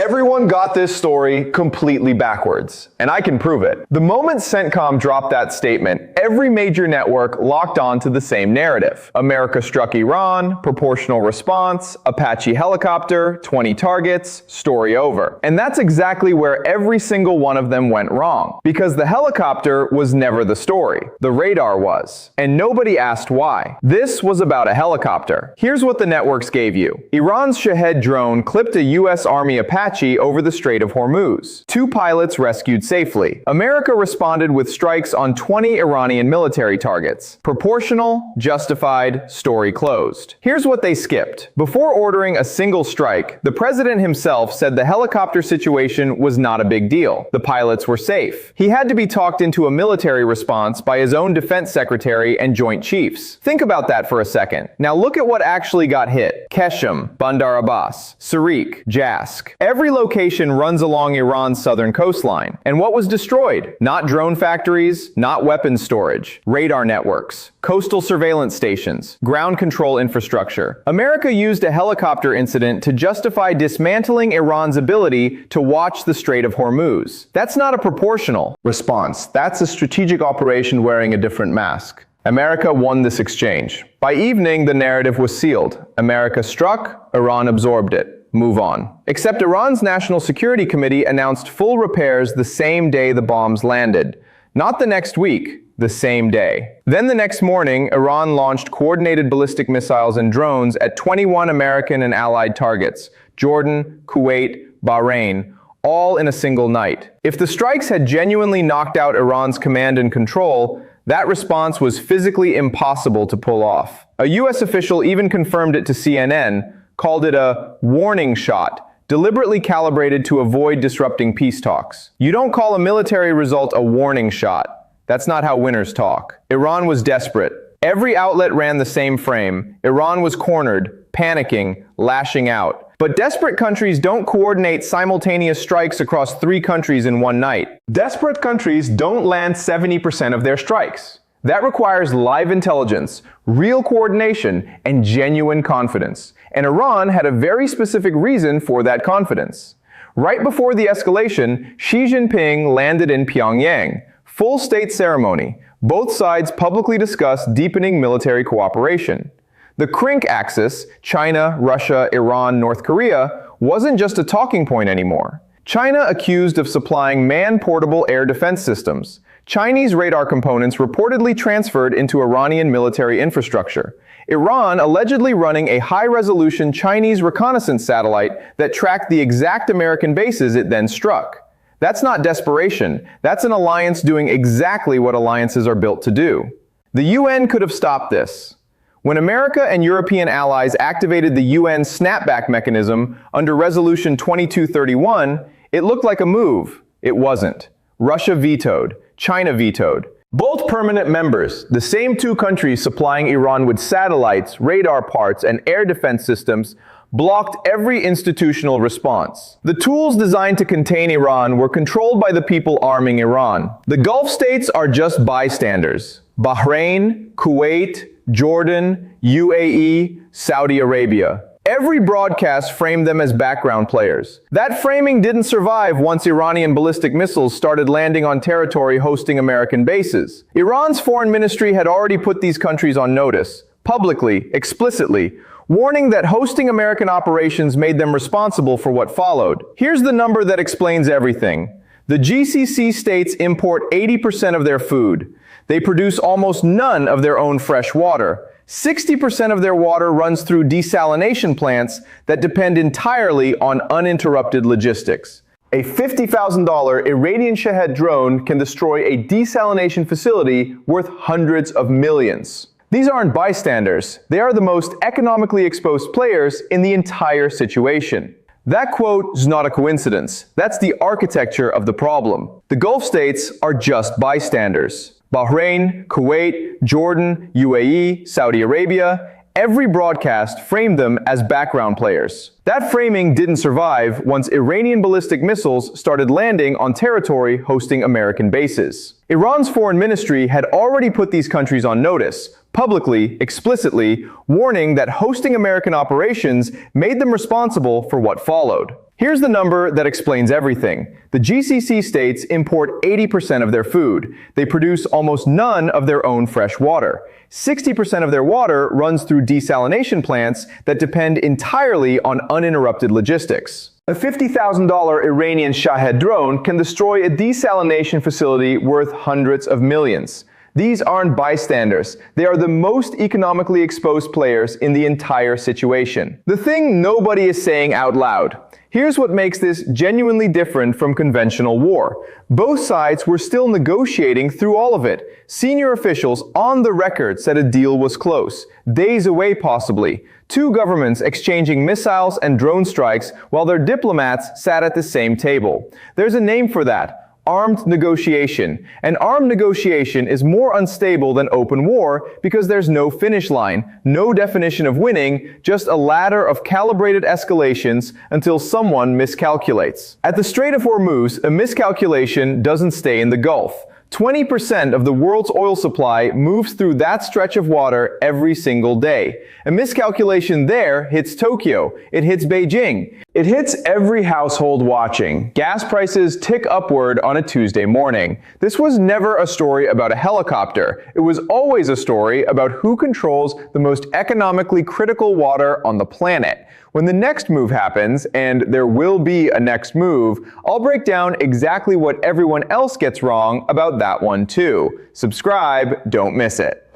Everyone got this story completely backwards, and I can prove it. The moment CENTCOM dropped that statement, every major network locked on to the same narrative. America struck Iran, proportional response, Apache helicopter, 20 targets, story over. And that's exactly where every single one of them went wrong. Because the helicopter was never the story. The radar was. And nobody asked why. This was about a helicopter. Here's what the networks gave you. Iran's Shahed drone clipped a US Army Apache over the Strait of Hormuz. 2 pilots rescued safely. America responded with strikes on 20 Iranian military targets. Proportional, justified, story closed. Here's what they skipped. Before ordering a single strike, the president himself said the helicopter situation was not a big deal. The pilots were safe. He had to be talked into a military response by his own defense secretary and joint chiefs. Think about that for a second. Now look at what actually got hit. Qeshm, Bandar Abbas, Sirik, Jask. Every location runs along Iran's southern coastline. And what was destroyed? Not drone factories, not weapons storage, radar networks, coastal surveillance stations, ground control infrastructure. America used a helicopter incident to justify dismantling Iran's ability to watch the Strait of Hormuz. That's not a proportional response. That's a strategic operation wearing a different mask. America won this exchange. By evening, the narrative was sealed. America struck, Iran absorbed it. Move on. Except Iran's National Security Committee announced full repairs the same day the bombs landed. Not the next week, the same day. Then the next morning, Iran launched coordinated ballistic missiles and drones at 21 American and allied targets, Jordan, Kuwait, Bahrain, all in a single night. If the strikes had genuinely knocked out Iran's command and control, that response was physically impossible to pull off. A US official even confirmed it to CNN, called it a warning shot, deliberately calibrated to avoid disrupting peace talks. You don't call a military result a warning shot. That's not how winners talk. Iran was desperate. Every outlet ran the same frame. Iran was cornered, panicking, lashing out. But desperate countries don't coordinate simultaneous strikes across 3 countries in one night. Desperate countries don't land 70% of their strikes. That requires live intelligence, real coordination, and genuine confidence. And Iran had a very specific reason for that confidence. Right before the escalation, Xi Jinping landed in Pyongyang. Full state ceremony. Both sides publicly discussed deepening military cooperation. The CRINK axis, China, Russia, Iran, North Korea, wasn't just a talking point anymore. China accused of supplying man-portable air defense systems. Chinese radar components reportedly transferred into Iranian military infrastructure. Iran allegedly running a high-resolution Chinese reconnaissance satellite that tracked the exact American bases it then struck. That's not desperation. That's an alliance doing exactly what alliances are built to do. The UN could have stopped this. When America and European allies activated the UN snapback mechanism under Resolution 2231, it looked like a move. It wasn't. Russia vetoed. China vetoed. Both permanent members, the same 2 countries supplying Iran with satellites, radar parts, and air defense systems, blocked every institutional response. The tools designed to contain Iran were controlled by the people arming Iran. The Gulf states are just bystanders. Bahrain, Kuwait, Jordan, UAE, Saudi Arabia. Every broadcast framed them as background players. That framing didn't survive once Iranian ballistic missiles started landing on territory hosting American bases. Iran's foreign ministry had already put these countries on notice, publicly, explicitly, warning that hosting American operations made them responsible for what followed. Here's the number that explains everything. The GCC states import 80% of their food. They produce almost none of their own fresh water. 60% of their water runs through desalination plants that depend entirely on uninterrupted logistics. A $50,000 Iranian Shahed drone can destroy a desalination facility worth hundreds of millions. These aren't bystanders. They are the most economically exposed players in the entire situation. That quote is not a coincidence. That's the architecture of the problem. The Gulf states are just bystanders. Bahrain, Kuwait, Jordan, UAE, Saudi Arabia, every broadcast framed them as background players. That framing didn't survive once Iranian ballistic missiles started landing on territory hosting American bases. Iran's foreign ministry had already put these countries on notice, publicly, explicitly, warning that hosting American operations made them responsible for what followed. Here's the number that explains everything. The GCC states import 80% of their food. They produce almost none of their own fresh water. 60% of their water runs through desalination plants that depend entirely on uninterrupted logistics. A $50,000 Iranian Shahed drone can destroy a desalination facility worth hundreds of millions. These aren't bystanders. They are the most economically exposed players in the entire situation. The thing nobody is saying out loud. Here's what makes this genuinely different from conventional war. Both sides were still negotiating through all of it. Senior officials on the record said a deal was close, days away possibly. Two governments exchanging missiles and drone strikes while their diplomats sat at the same table. There's a name for that. Armed negotiation. An armed negotiation is more unstable than open war because there's no finish line, no definition of winning, just a ladder of calibrated escalations until someone miscalculates. At the Strait of Hormuz, a miscalculation doesn't stay in the Gulf. 20% of the world's oil supply moves through that stretch of water every single day. A miscalculation there hits Tokyo. It hits Beijing. It hits every household watching. Gas prices tick upward on a Tuesday morning. This was never a story about a helicopter. It was always a story about who controls the most economically critical water on the planet. When the next move happens, and there will be a next move, I'll break down exactly what everyone else gets wrong about that one too. Subscribe, don't miss it.